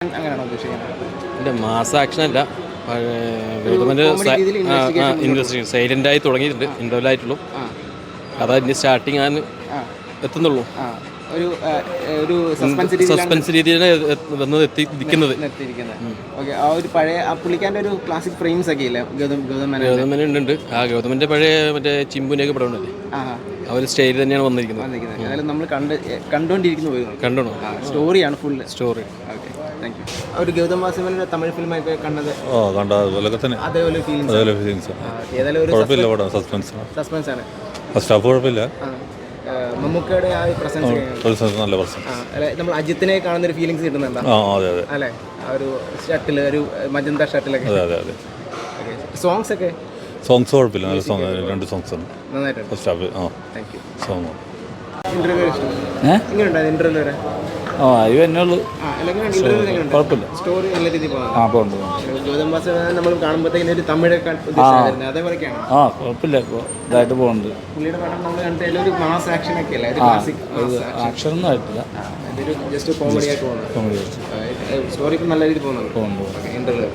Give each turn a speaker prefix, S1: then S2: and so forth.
S1: അങ്ങനെയാണോ ഉദ്ദേശിക്കുന്നത്?
S2: ഇല്ല, മാസ് ആക്ഷൻ അല്ല. ഗൗതമൻ്റെ ഇൻവെസ്റ്റിഗേഷൻ സൈലൻ്റായി തുടങ്ങിയിട്ടുണ്ട്, ഇൻ്റർവെല്ലായിട്ടുള്ളൂ. അതാ ഇനി സ്റ്റാർട്ടിങ് ആണ് എത്തുന്നുള്ളൂ.
S1: ഒരു
S2: സസ്പെൻസ് രീതിയിൽ വന്നത് എത്തിയിരിക്കുന്നത്.
S1: ഓക്കെ, ആ ഒരു പഴയ പുള്ളിക്കാൻ്റെ ഒരു ക്ലാസിക് ഫ്രെയിംസ് ഒക്കെ ഇല്ലേ
S2: ഗൗതമൻ ഉണ്ട്. ആ ഗൗതമൻ്റെ പഴയ മറ്റേ ചിമ്പുനെയൊക്കെ പടം ഉണ്ടല്ലേ, ആ ഒരു സ്റ്റൈൽ തന്നെയാണ് വന്നിരിക്കുന്നത്.
S1: അതായത് നമ്മൾ കണ്ടോണ്ടിരിക്കുന്നു. സ്റ്റോറിയാണ് full story. Okay, thank you. ഒരു ഗൗതം വാസുദേവന്റെ തമിഴ് ഫിലിമൊക്കെ കണ്ടത്?
S3: അതുപോലെ തന്നെ
S1: അതേപോലെ ഫീലിംഗ്സ്. ഏതായാലും ഒരു സസ്പെൻസ് ആണ്.
S3: ഫസ്റ്റ് ഹാഫ് കുഴപ്പമില്ല.
S1: മമ്മൂക്കയുടെ ആ പ്രസൻസ്
S3: നല്ല പ്രസൻസ്.
S1: നമ്മൾ അജിത്തിനെ കാണുന്ന ഒരു ഫീലിംഗ്സ് കിട്ടുന്നുണ്ടോ? അല്ലേ, ആ ഒരു ഷട്ടിൽ, ഒരു മജന്ത ഷട്ടിലൊക്കെ. സോങ്സ് ഒക്കെ
S3: കുഴപ്പമില്ല, നല്ല സോങ്. 2 സോങ്സ് ആണ്
S1: നന്നായിട്ടുണ്ട്.
S3: First half song.
S1: ഇന്റർവ്യൂ എങ്ങനെയുണ്ടായിരുന്നു? ഇന്റർവ്യൂ വരെ
S3: കുഴപ്പമില്ല,
S1: സ്റ്റോറി നല്ല രീതിയിൽ പോകുന്നു. ഗൗതം വാസുദേവൻ നമ്മൾ കാണുമ്പോഴത്തേക്കും ഒരു തമിഴ് അതേപോലെയൊക്കെയാണ്.
S3: കുഴപ്പമില്ല, ഇതായിട്ട് പോകുന്നുണ്ട്.
S1: പുള്ളിയുടെ പടം നമ്മൾ കണ്ടിട്ട് ഒരു മാസ് ആക്ഷൻ ഒക്കെ അല്ലേ,
S3: ആക്ഷൻ ഒന്നും ആയിട്ടില്ല,
S1: ഇതൊരു ജസ്റ്റ് കോമഡി ആയിട്ട് പോകുന്നത്. സ്റ്റോറി നല്ല രീതിയിൽ പോകുന്നുണ്ട്. ഇന്റർവ്യൂ